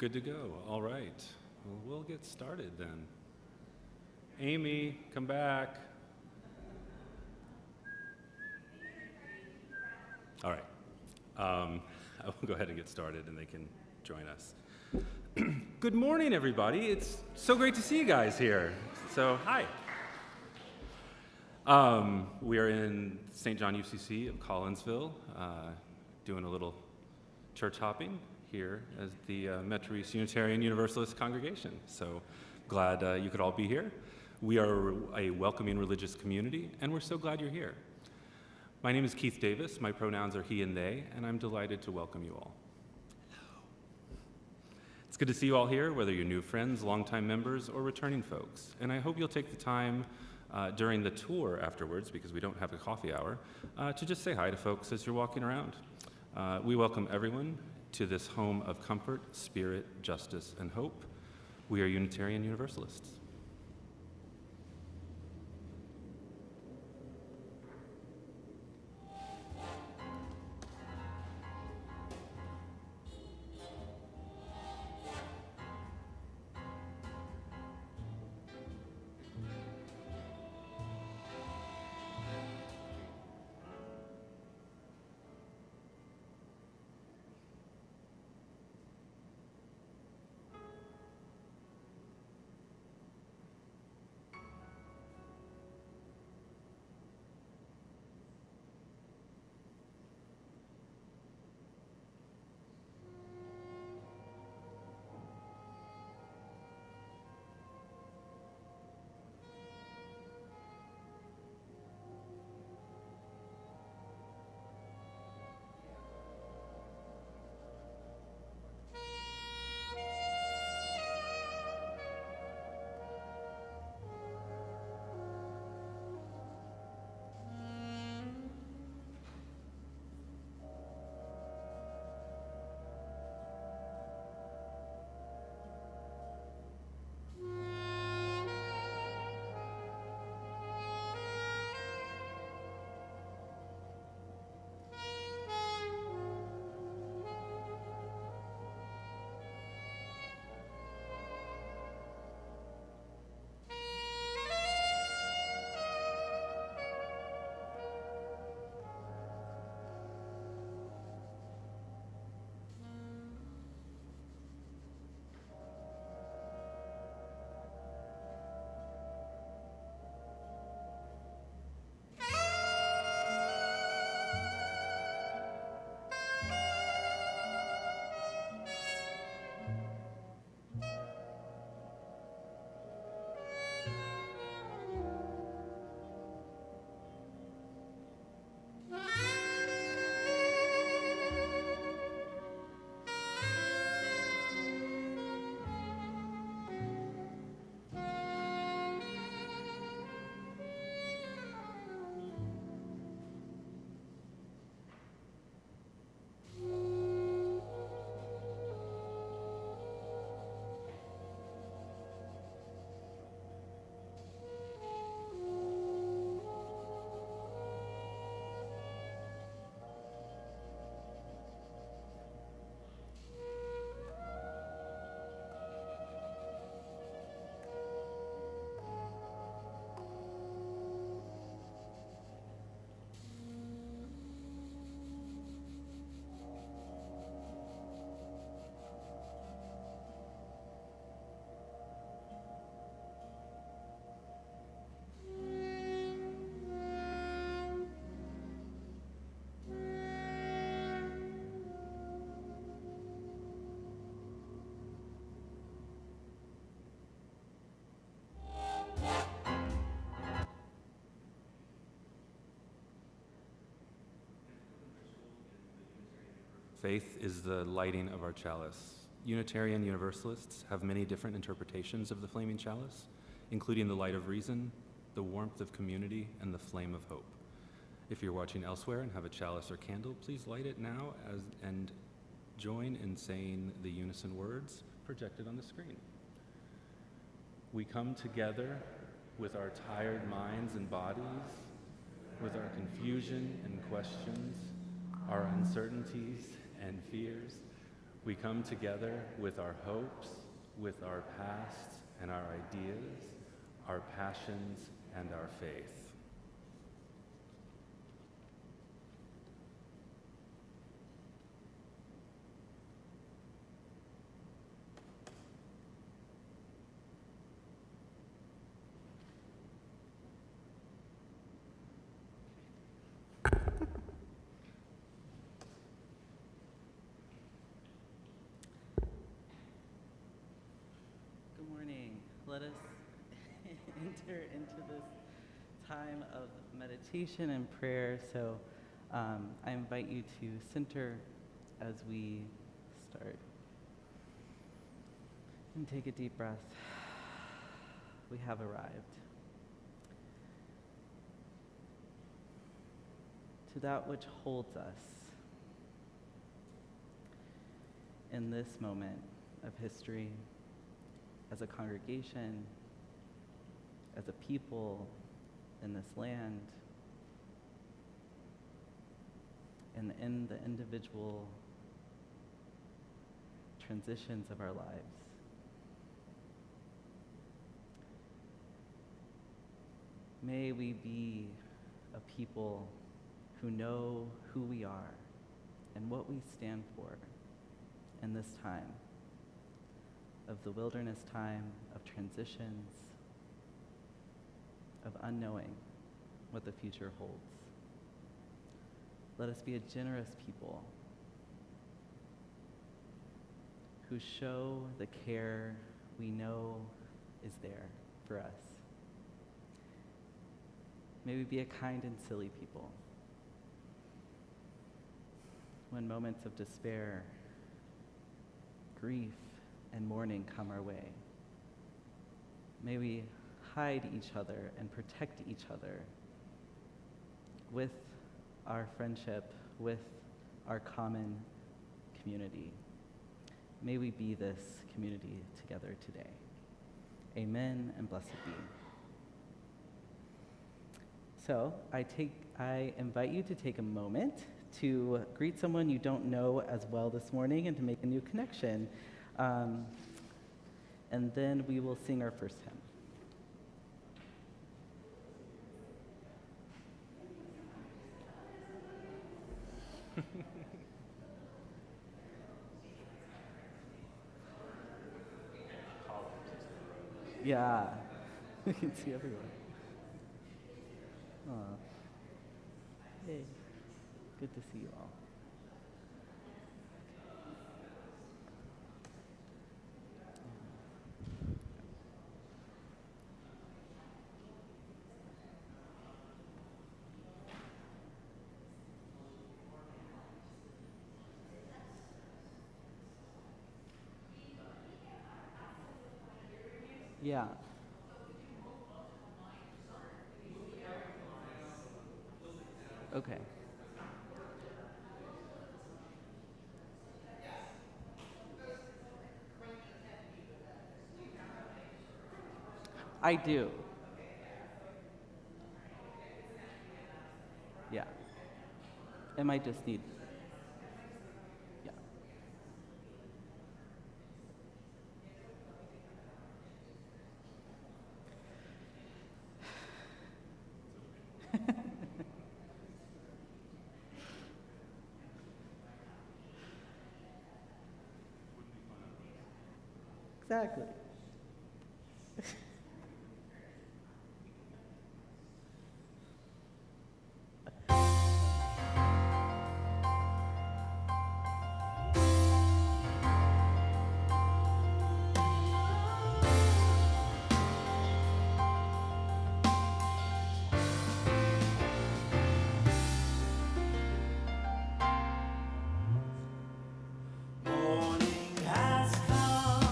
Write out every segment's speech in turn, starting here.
Good to go. All right. Well, we'll get started then. Amy, come back. All right. I will go ahead and get started and they can join us. Good morning, everybody. It's so great to see you guys here. So, hi. We are in St. John UCC of Collinsville, doing a little church hopping here as the Metro East Unitarian Universalist congregation. So glad you could all be here. We are a welcoming religious community, and we're so glad you're here. My name is Keith Davis. My pronouns are he and they, and I'm delighted to welcome you all. Hello. It's good to see you all here, whether you're new friends, longtime members, or returning folks. And I hope you'll take the time during the tour afterwards, because we don't have a coffee hour, to just say hi to folks as you're walking around. We welcome everyone to this home of comfort, spirit, justice, and hope. We are Unitarian Universalists. Faith is the lighting of our chalice. Unitarian Universalists have many different interpretations of the flaming chalice, including the light of reason, the warmth of community, and the flame of hope. If you're watching elsewhere and have a chalice or candle, please light it now and join in saying the unison words projected on the screen. We come together with our tired minds and bodies, with our confusion and questions, our uncertainties and fears. We come together with our hopes, with our past and our ideas, our passions and our faith. Good morning. Let us enter into this time of meditation and prayer. So I invite you to center as we start. And take a deep breath. We have arrived to that which holds us in this moment of history, as a congregation, as a people in this land, and in the individual transitions of our lives. May we be a people who know who we are and what we stand for in this time of the wilderness time, of transitions, of unknowing what the future holds. Let us be a generous people who show the care we know is there for us. May we be a kind and silly people. When moments of despair, grief, and mourning come our way, may we hide each other and protect each other with our friendship, with our common community. May we be this community together today. Amen and blessed be. So I invite you to take a moment to greet someone you don't know as well this morning and to make a new connection. And then we will sing our first hymn. Yeah, you can see everyone. Aw. Hey, good to see you all. Yeah. Okay. I do. Yeah. It might just need. Yeah. Exactly. Morning has come,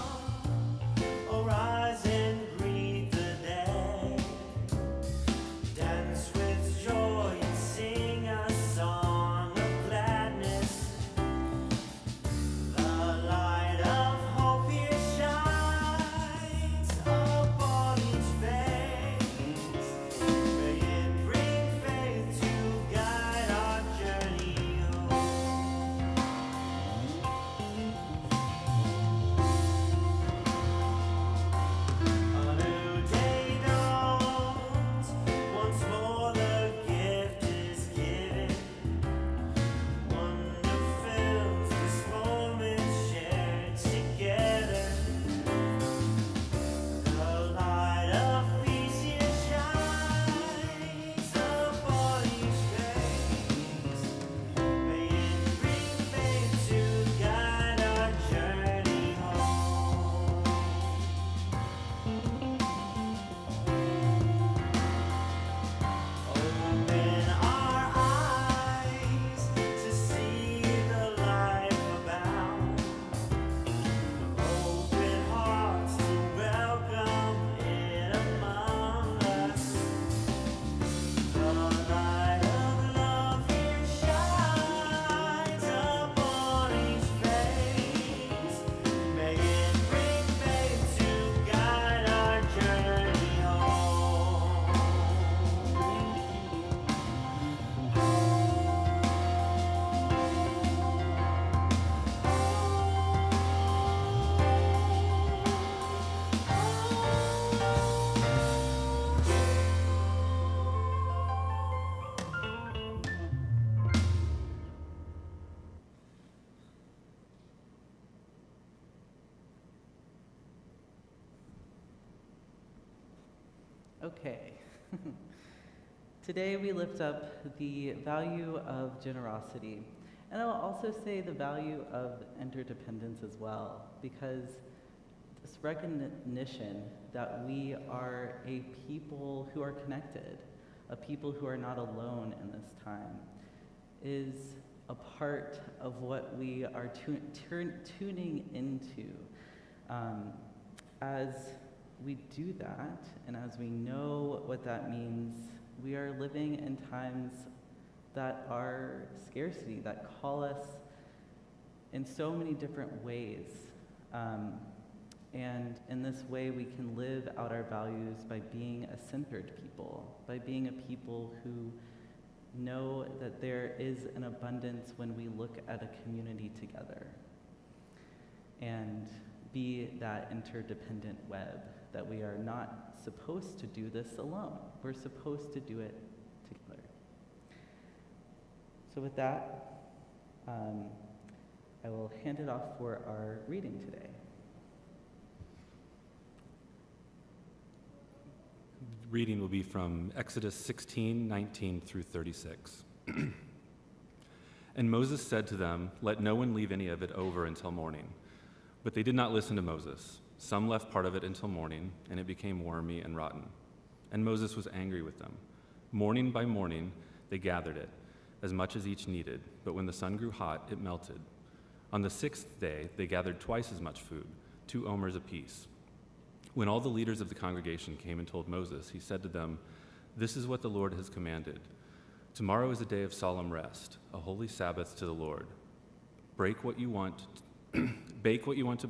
Okay. Today we lift up the value of generosity. And I'll also say the value of interdependence as well, because this recognition that we are a people who are connected, a people who are not alone in this time, is a part of what we are tuning into. As we do that, and as we know what that means, we are living in times that are scarcity, that call us in so many different ways. And in this way, we can live out our values by being a centered people, by being a people who know that there is an abundance when we look at a community together, and be that interdependent web, that we are not supposed to do this alone. We're supposed to do it together. So with that, I will hand it off for our reading today. Reading will be from Exodus 16:19 through 36. And Moses said to them, "Let no one leave any of it over until morning." But they did not listen to Moses. Some left part of it until morning, and it became wormy and rotten. And Moses was angry with them. Morning by morning, they gathered it, as much as each needed, but when the sun grew hot, it melted. On the 6th day, they gathered twice as much food, 2 omers apiece. When all the leaders of the congregation came and told Moses, he said to them, "This is what the Lord has commanded. Tomorrow is a day of solemn rest, a holy Sabbath to the Lord. Bake what you want to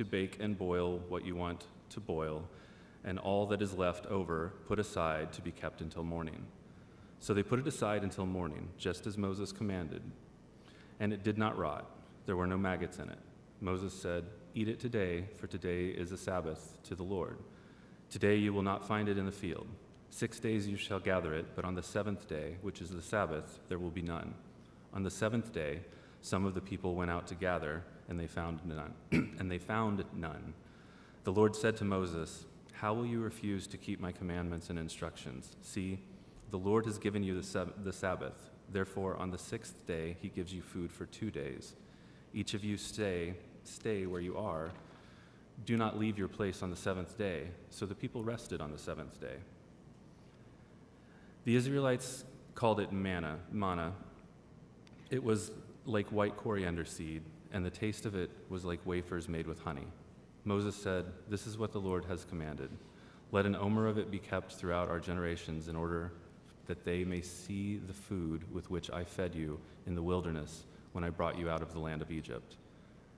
bake and boil what you want to boil, and all that is left over put aside to be kept until morning." So they put it aside until morning, just as Moses commanded. And it did not rot. There were no maggots in it. Moses said, "Eat it today, for today is a Sabbath to the Lord. Today you will not find it in the field. 6 days you shall gather it, but on the 7th day, which is the Sabbath, there will be none." On the 7th day, some of the people went out to gather, and they found none. The Lord said to Moses, "How will you refuse to keep my commandments and instructions? See, the Lord has given you the Sabbath. Therefore, on the 6th day, he gives you food for 2 days. Each of you stay where you are. Do not leave your place on the 7th day." So the people rested on the 7th day. The Israelites called it manna. It was like white coriander seed, and the taste of it was like wafers made with honey. Moses said, "This is what the Lord has commanded. Let an omer of it be kept throughout our generations in order that they may see the food with which I fed you in the wilderness when I brought you out of the land of Egypt."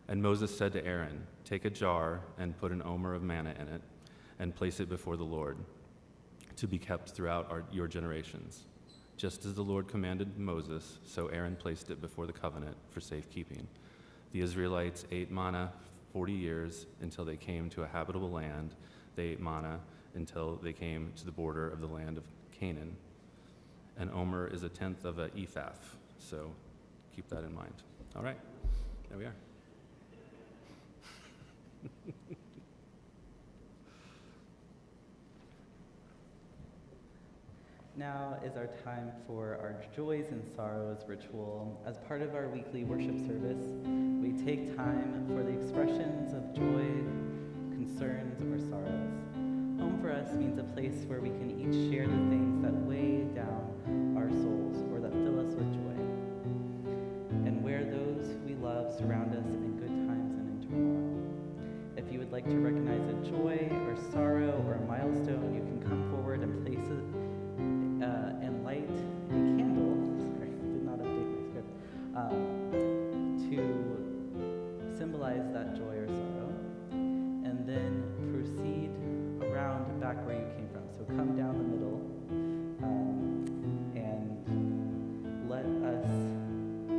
And Moses said to Aaron, "Take a jar and put an omer of manna in it and place it before the Lord to be kept throughout your generations. Just as the Lord commanded Moses, so Aaron placed it before the covenant for safekeeping. The Israelites ate manna 40 years until they came to a habitable land. They ate manna until they came to the border of the land of Canaan. An omer is 1/10 of an ephah, so keep that in mind. All right, there we are. Now is our time for our Joys and Sorrows ritual. As part of our weekly worship service, we take time for the expressions of joy, concerns, or sorrows. Home for us means a place where we can each share the things that weigh down our souls or that fill us with joy, and where those we love surround us in good times and in turmoil. If you would like to recognize a joy or sorrow or a milestone, you can come forward and place it and light a candle, sorry, I did not update my script, to symbolize that joy or sorrow, and then proceed around back where you came from. So come down the middle, and let us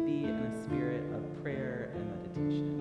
be in a spirit of prayer and meditation.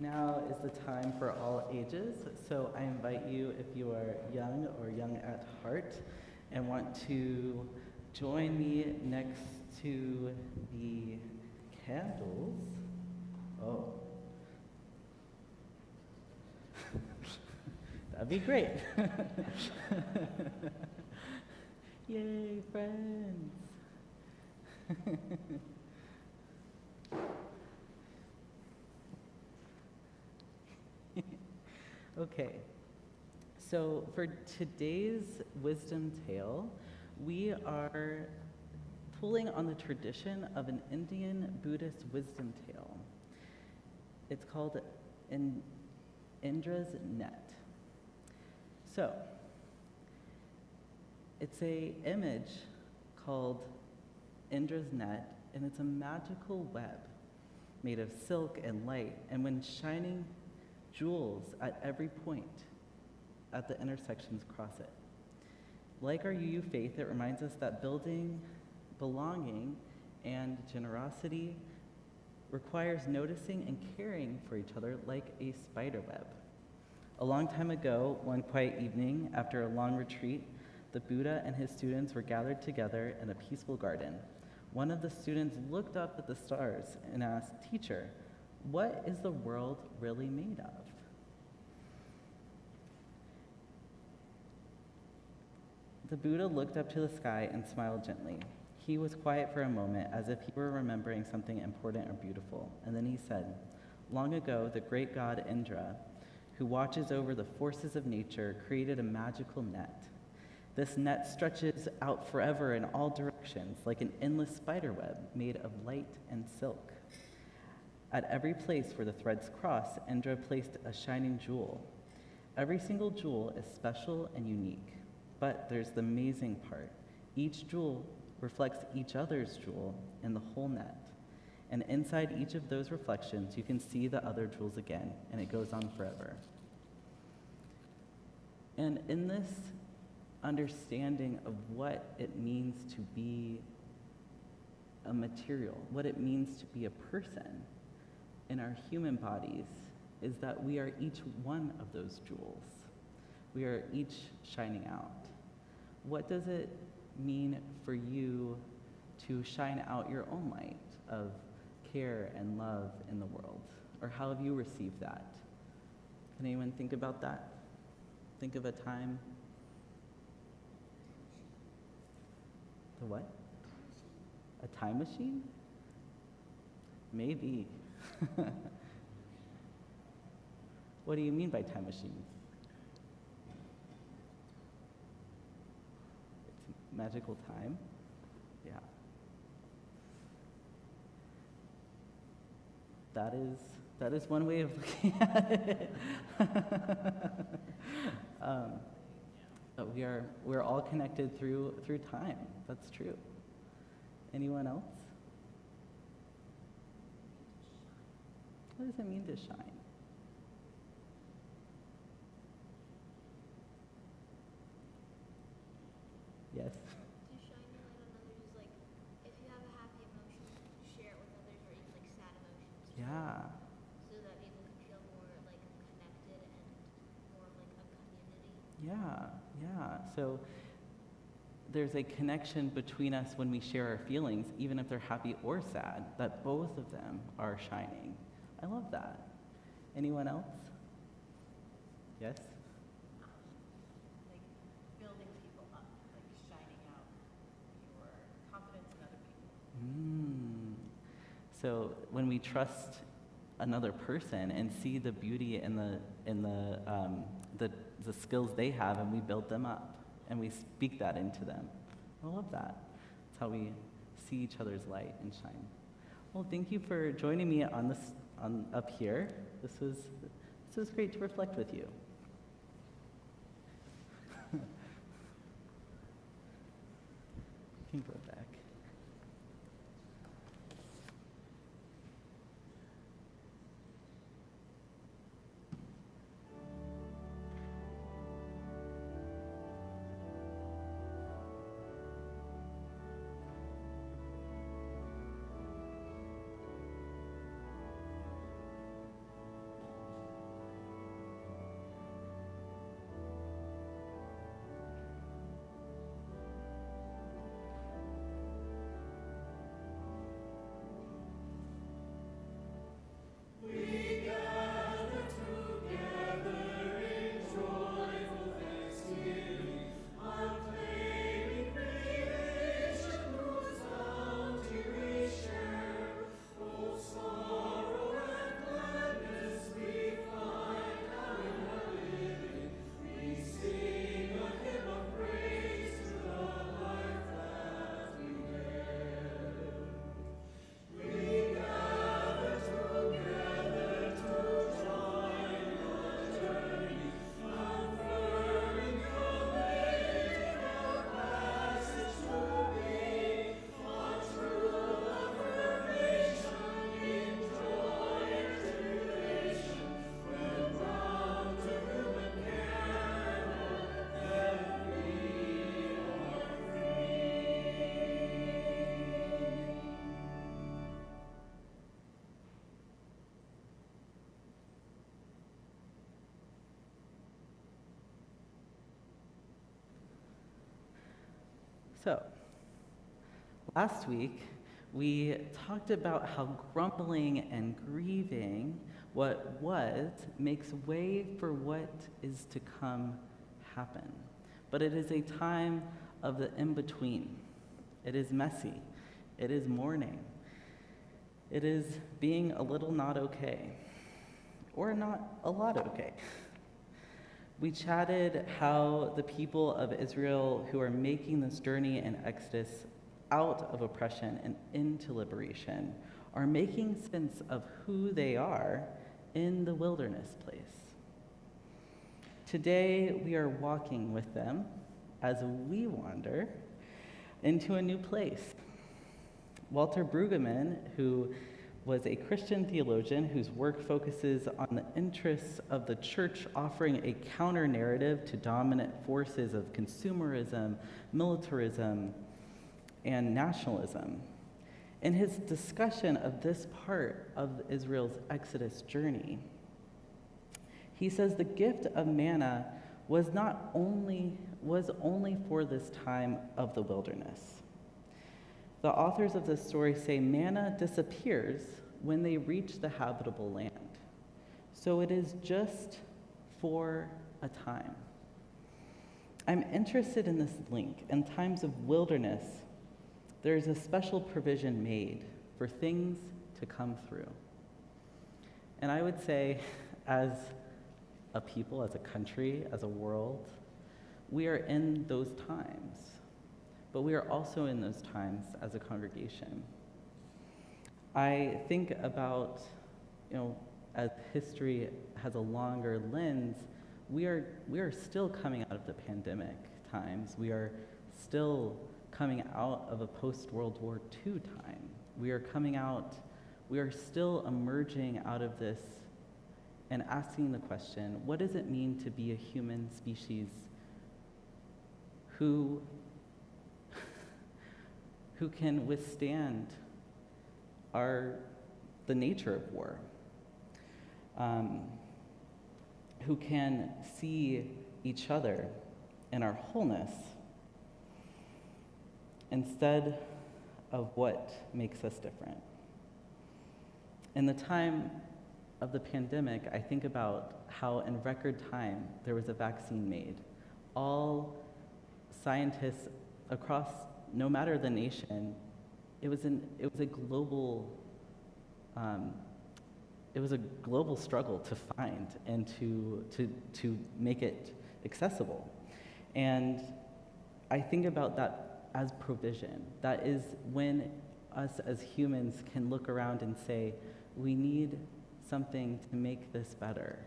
Now is the time for all ages, so I invite you, if you are young or young at heart and want to join me next to the candles. Oh. That'd be great. Yay, friends. Okay, so for today's wisdom tale, we are pulling on the tradition of an Indian Buddhist wisdom tale. It's called Indra's Net. So, it's an image called Indra's Net, and it's a magical web made of silk and light, and when shining jewels at every point at the intersections cross it. Like our UU faith, it reminds us that building, belonging, and generosity requires noticing and caring for each other like a spider web. A long time ago, one quiet evening, after a long retreat, the Buddha and his students were gathered together in a peaceful garden. One of the students looked up at the stars and asked, "Teacher, what is the world really made of?" The Buddha looked up to the sky and smiled gently. He was quiet for a moment, as if he were remembering something important or beautiful, and then he said, "Long ago, the great god Indra, who watches over the forces of nature, created a magical net. This net stretches out forever in all directions, like an endless spider web made of light and silk. At every place where the threads cross, Indra placed a shining jewel. Every single jewel is special and unique. But there's the amazing part. Each jewel reflects each other's jewel in the whole net. And inside each of those reflections, you can see the other jewels again, and it goes on forever." And in this understanding of what it means to be a material, what it means to be a person in our human bodies, is that we are each one of those jewels. We are each shining out. What does it mean for you to shine out your own light of care and love in the world? Or how have you received that? Can anyone think about that? Think of a time. The what? A time machine? Maybe. What do you mean by time machine? It's magical time? Yeah. That is one way of looking at it. But we're all connected through time. That's true. Anyone else? What does it mean to shine? Yes? To shine your light on others is like, if you have a happy emotion, share it with others, or even like sad emotions. Yeah. So that people can feel more like connected and more of like a community. Yeah. So there's a connection between us when we share our feelings, even if they're happy or sad, that both of them are shining. I love that. Anyone else? Yes? Like building people up, like shining out your confidence in other people. So when we trust another person and see the beauty in the skills they have, and we build them up and we speak that into them. I love that. That's how we see each other's light and shine. Well, thank you for joining me on up here. This was great to reflect with you. You can go back. So, last week, we talked about how grumbling and grieving what was makes way for what is to come happen. But it is a time of the in-between. It is messy. It is mourning. It is being a little not okay, or not a lot okay. We chatted how the people of Israel who are making this journey in Exodus out of oppression and into liberation are making sense of who they are in the wilderness place. Today, we are walking with them as we wander into a new place. Walter Brueggemann, who was a Christian theologian whose work focuses on the interests of the church offering a counter-narrative to dominant forces of consumerism, militarism, and nationalism. In his discussion of this part of Israel's Exodus journey, he says the gift of manna was only for this time of the wilderness. The authors of this story say manna disappears when they reach the habitable land. So it is just for a time. I'm interested in this link. In times of wilderness, there is a special provision made for things to come through. And I would say, as a people, as a country, as a world, we are in those times. But we are also in those times as a congregation. I think about, as history has a longer lens, we are still coming out of the pandemic times. We are still coming out of a post-World War II time. We are still emerging out of this and asking the question, what does it mean to be a human species who can withstand the nature of war, who can see each other in our wholeness instead of what makes us different. In the time of the pandemic, I think about how in record time there was a vaccine made. All scientists across, no matter the nation, it was a global struggle to find and to make it accessible. And I think about that as provision. That is when us as humans can look around and say, we need something to make this better.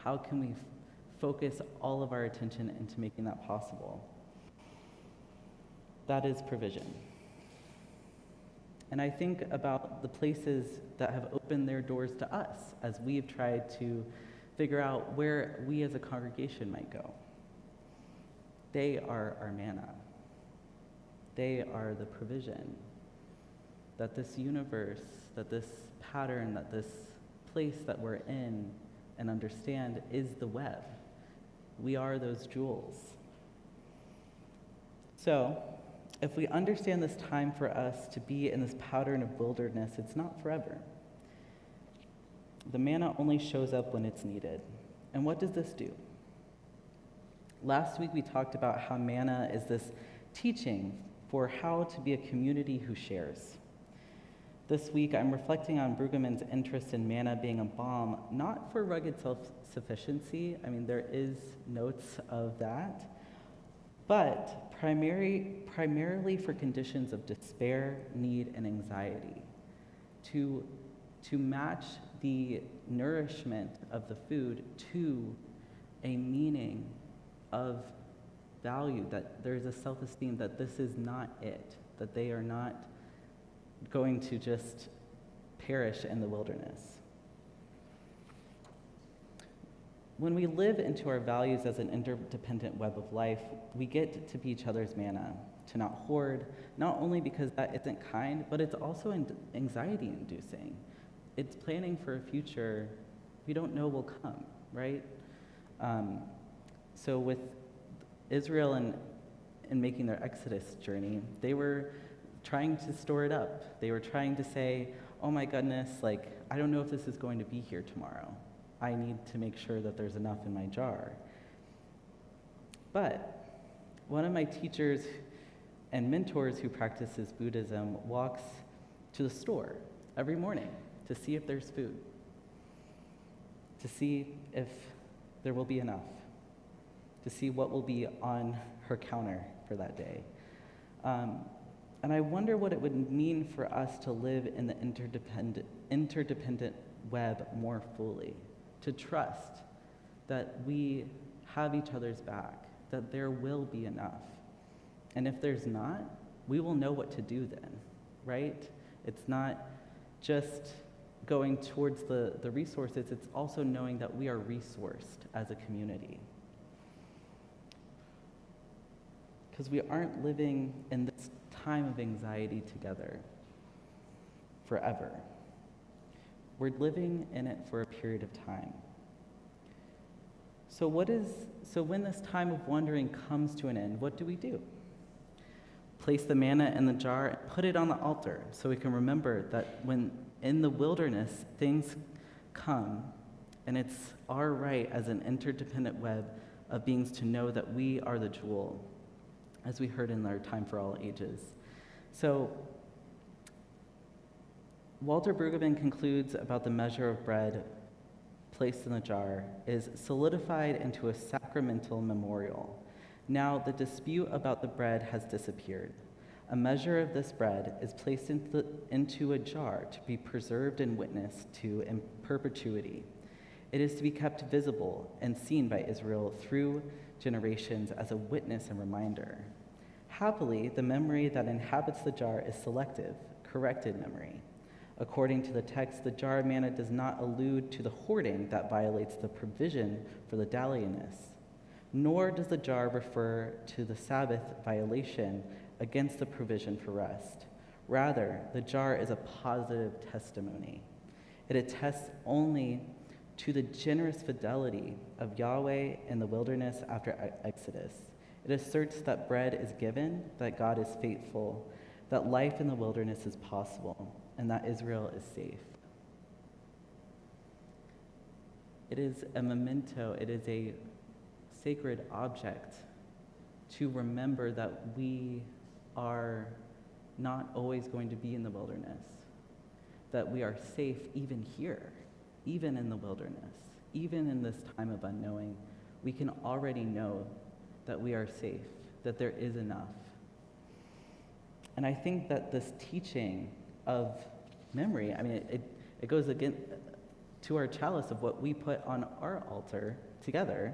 How can we focus all of our attention into making that possible? That is provision. And I think about the places that have opened their doors to us as we've tried to figure out where we as a congregation might go. They are our manna. They are the provision that this universe, that this pattern, that this place that we're in and understand is the web. We are those jewels. So, if we understand this time for us to be in this pattern of wilderness, it's not forever. The manna only shows up when it's needed. And what does this do? Last week we talked about how manna is this teaching for how to be a community who shares. This week I'm reflecting on Brueggemann's interest in manna being a balm, not for rugged self-sufficiency, there is notes of that, but primarily for conditions of despair, need, and anxiety, to match the nourishment of the food to a meaning of value, that there's a self-esteem that this is not it, that they are not going to just perish in the wilderness. When we live into our values as an interdependent web of life, we get to be each other's manna, to not hoard, not only because that isn't kind, but it's also anxiety-inducing. It's planning for a future we don't know will come, right? So with Israel in making their Exodus journey, they were trying to store it up. They were trying to say, oh my goodness, like, I don't know if this is going to be here tomorrow. I need to make sure that there's enough in my jar. But one of my teachers and mentors who practices Buddhism walks to the store every morning to see if there's food, to see if there will be enough, to see what will be on her counter for that day. And I wonder what it would mean for us to live in the interdependent web more fully, to trust that we have each other's back, that there will be enough. And if there's not, we will know what to do then, right? It's not just going towards the resources, it's also knowing that we are resourced as a community. Because we aren't living in this time of anxiety together forever. We're living in it for a period of time. So when this time of wandering comes to an end, what do we do? Place the manna in the jar and put it on the altar so we can remember that when in the wilderness things come, and it's our right as an interdependent web of beings to know that we are the jewel, as we heard in our Time for All Ages. So Walter Brueggemann concludes about the measure of bread placed in the jar is solidified into a sacramental memorial. Now the dispute about the bread has disappeared. A measure of this bread is placed into a jar to be preserved and witnessed to in perpetuity. It is to be kept visible and seen by Israel through generations as a witness and reminder. Happily, the memory that inhabits the jar is selective, corrected memory. According to the text, the jar of manna does not allude to the hoarding that violates the provision for the dallianus, nor does the jar refer to the Sabbath violation against the provision for rest. Rather, the jar is a positive testimony. It attests only to the generous fidelity of Yahweh in the wilderness after Exodus. It asserts that bread is given, that God is faithful, that life in the wilderness is possible, and that Israel is safe. It is a memento, it is a sacred object to remember that we are not always going to be in the wilderness, that we are safe even here, even in the wilderness, even in this time of unknowing. We can already know that we are safe, that there is enough. And I think that this teaching of memory, I mean, it goes again to our chalice of what we put on our altar together,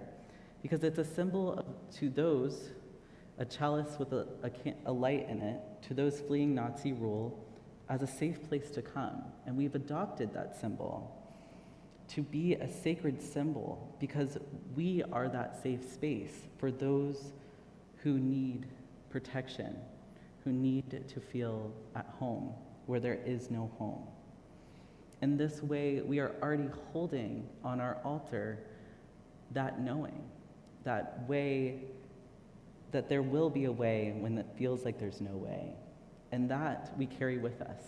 because it's a symbol of, to those, a chalice with a light in it, to those fleeing Nazi rule, as a safe place to come. And we've adopted that symbol to be a sacred symbol because we are that safe space for those who need protection, who need to feel at home where there is no home. In this way, we are already holding on our altar that knowing, that way, that there will be a way when it feels like there's no way. And that we carry with us.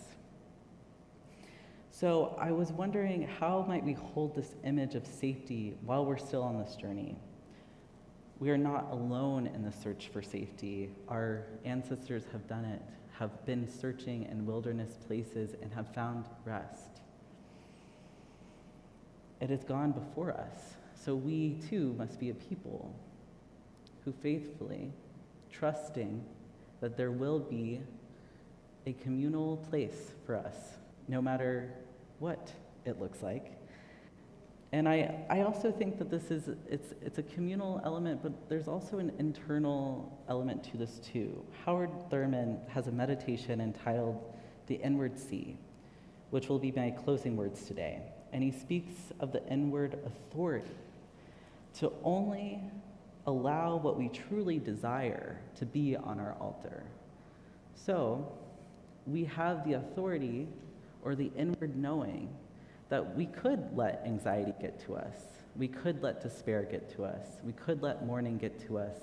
So I was wondering, how might we hold this image of safety while we're still on this journey? We are not alone in the search for safety. Our ancestors have done it, have been searching in wilderness places and have found rest. It has gone before us. So we too must be a people who faithfully, trusting that there will be a communal place for us, no matter what it looks like. And I also think that it's a communal element, but there's also an internal element to this too. Howard Thurman has a meditation entitled The Inward Sea, which will be my closing words today. And he speaks of the inward authority to only allow what we truly desire to be on our altar. So we have the authority or the inward knowing that we could let anxiety get to us. We could let despair get to us. We could let mourning get to us.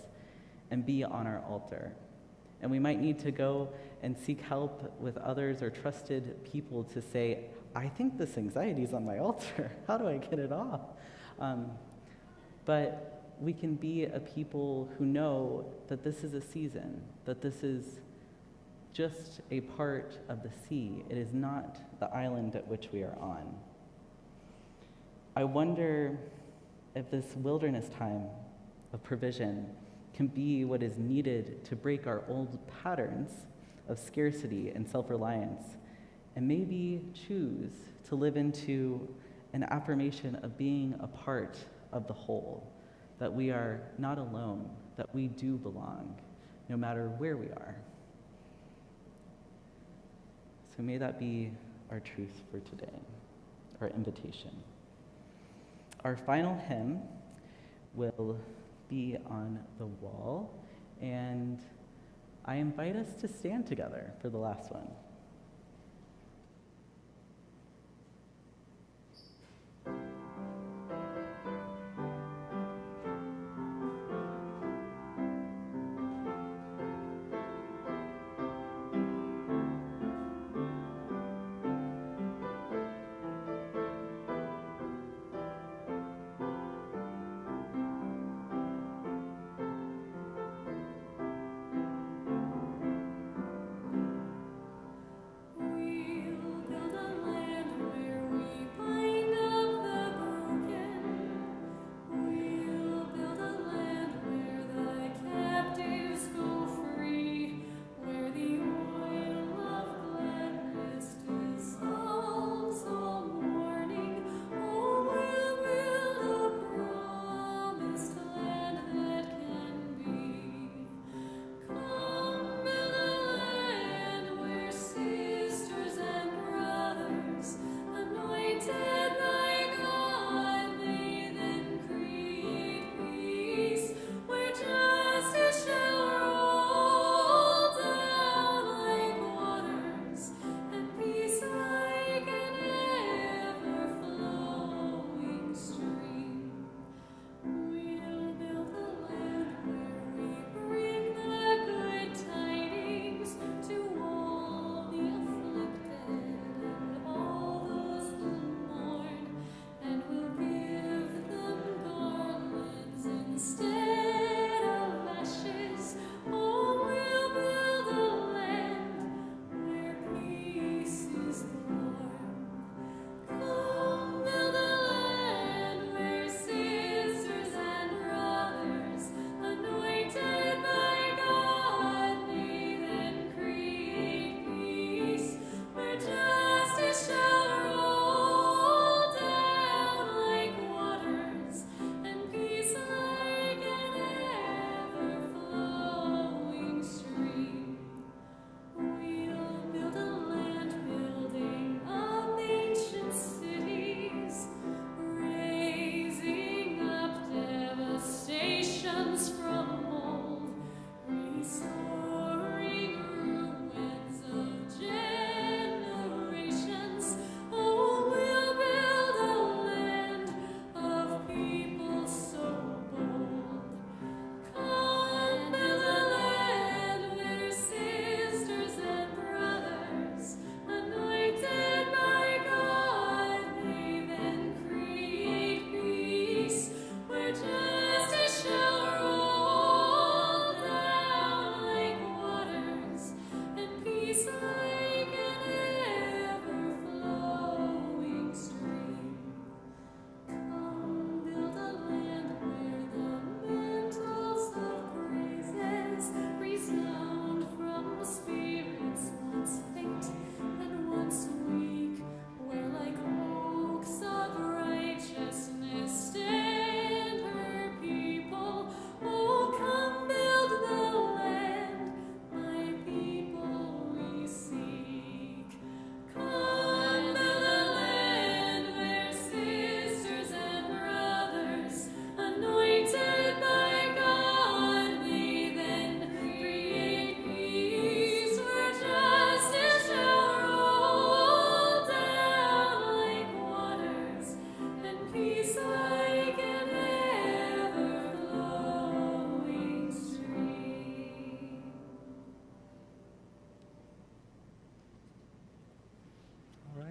and be on our altar. And we might need to go and seek help with others or trusted people to say, I think this anxiety is on my altar. How do I get it off? But we can be a people who know that this is a season, that this is just a part of the sea. It is not the island at which we are on. I wonder if this wilderness time of provision can be what is needed to break our old patterns of scarcity and self-reliance, and maybe choose to live into an affirmation of being a part of the whole, that we are not alone, that we do belong, no matter where we are. So may that be our truth for today, our invitation. Our final hymn will be on the wall, and I invite us to stand together for the last one.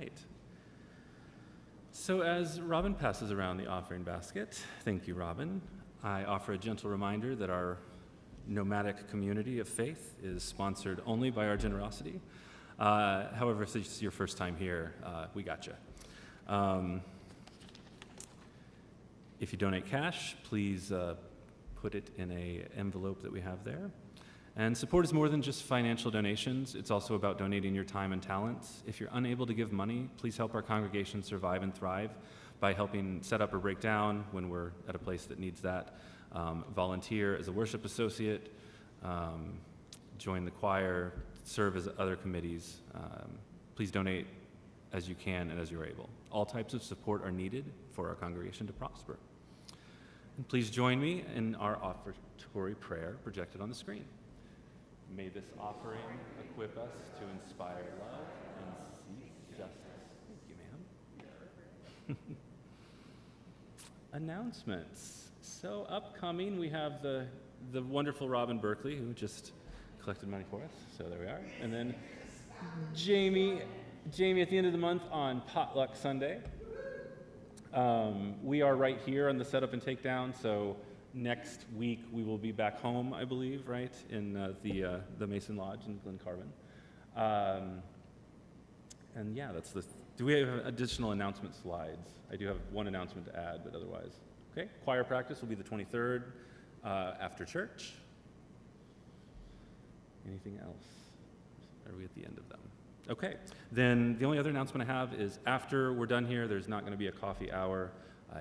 right. So as Robin passes around the offering basket, thank you, Robin, I offer a gentle reminder that our nomadic community of faith is sponsored only by our generosity. However, if it's your first time here, we got you. If you donate cash, please put it in an envelope that we have there. And support is more than just financial donations. It's also about donating your time and talents. If you're unable to give money, please help our congregation survive and thrive by helping set up or break down when we're at a place that needs that. Volunteer as a worship associate, join the choir, serve as other committees. Please donate as you can and as you're able. All types of support are needed for our congregation to prosper. And please join me in our offertory prayer projected on the screen. May this offering equip us to inspire love and seek justice. Thank you, ma'am. Announcements. So upcoming, we have the wonderful Robin Berkeley, who just collected money for us. So there we are. And then Jamie at the end of the month on Potluck Sunday. We are right here on the setup and takedown, so next week we will be back home, I believe, right, in the Mason Lodge in Glen Carbon. And yeah, that's the. Do we have additional announcement slides? I do have one announcement to add, but otherwise, okay. Choir practice will be the 23rd after church. Anything else? Are we at the end of them? Okay, then the only other announcement I have is after we're done here, there's not going to be a coffee hour.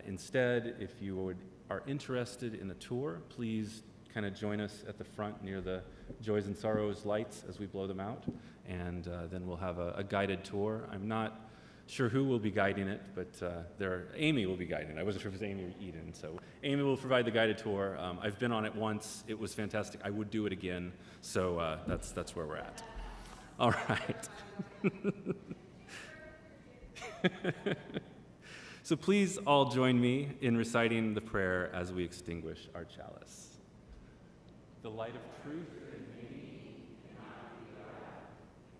Instead, if you are interested in a tour, please kind of join us at the front near the Joys and Sorrows lights as we blow them out, and then we'll have a guided tour. I'm not sure who will be guiding it, but Amy will be guiding it. I wasn't sure if it was Amy or Eden, so Amy will provide the guided tour. I've been on it once. It was fantastic. I would do it again, so that's where we're at. All right. So please all join me in reciting the prayer as we extinguish our chalice. The light of truth and beauty cannot be put out.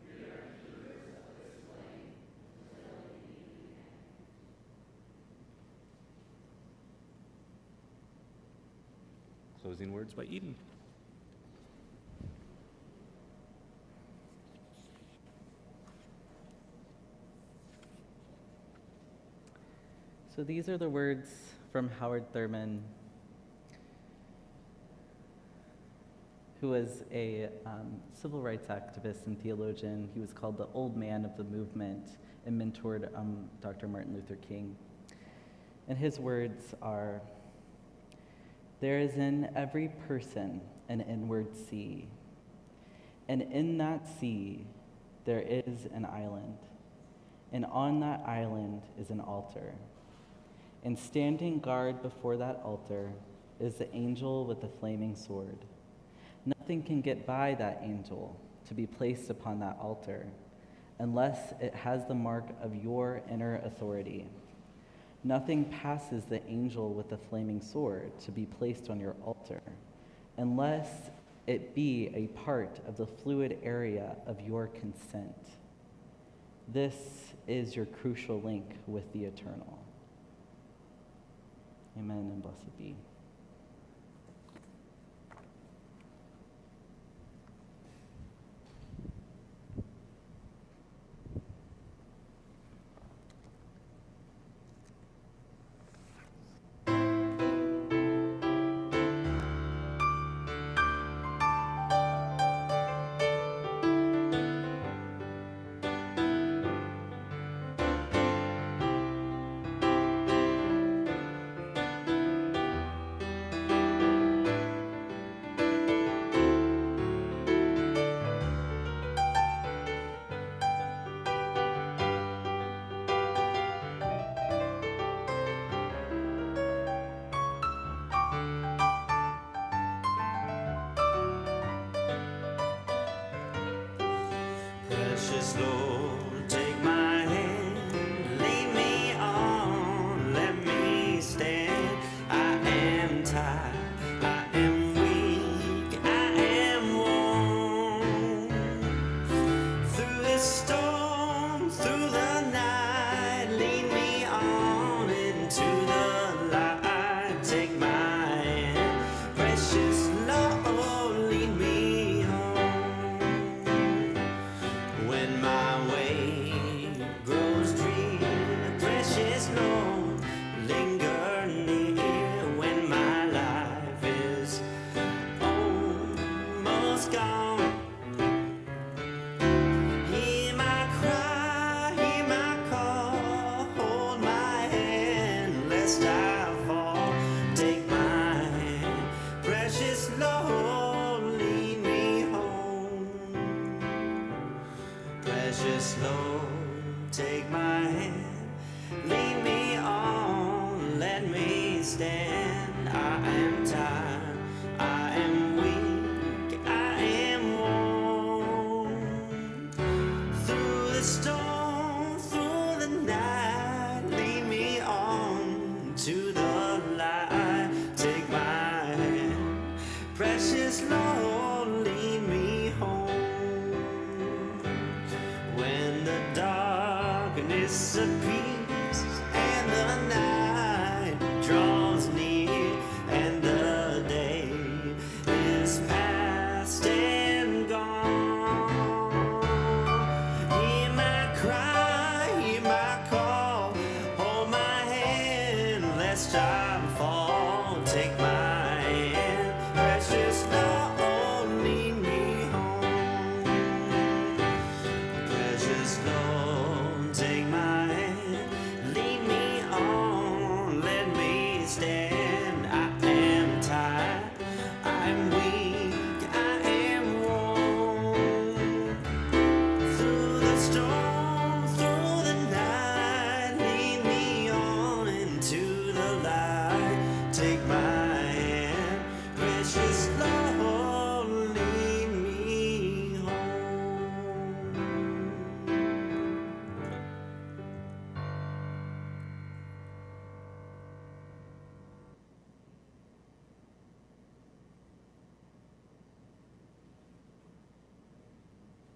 We are keepers of this flame until we meet again. Closing words by Eden. So these are the words from Howard Thurman, who was a civil rights activist and theologian. He was called the old man of the movement and mentored Dr. Martin Luther King. And his words are, "There is in every person an inward sea, and in that sea there is an island, and on that island is an altar. And standing guard before that altar is the angel with the flaming sword. Nothing can get by that angel to be placed upon that altar unless it has the mark of your inner authority. Nothing passes the angel with the flaming sword to be placed on your altar unless it be a part of the fluid area of your consent. This is your crucial link with the eternal." Amen and blessed be. Precious Lord, take my hand, lead me on, let me stand. I am tired, I am weak, I am worn. Through this storm, through the night, when my way grows drear. Precious Lord, linger near when my life is almost gone. Hear my cry, hear my call, hold my hand lest I fall. Take my hand, precious Lord, lead me home. Precious Lord, take my hand, lead me on, let me stand. I am tired, I am weak, I am worn. Through the storm, through the night, lead me on to the light. Take my hand, precious Lord, lead me home. When the darkness appears and the night draws near and the day is past and gone, hear my cry, hear my call, hold my hand lest I fall. Take my hand, precious Lord, lead me home. Precious Lord, take my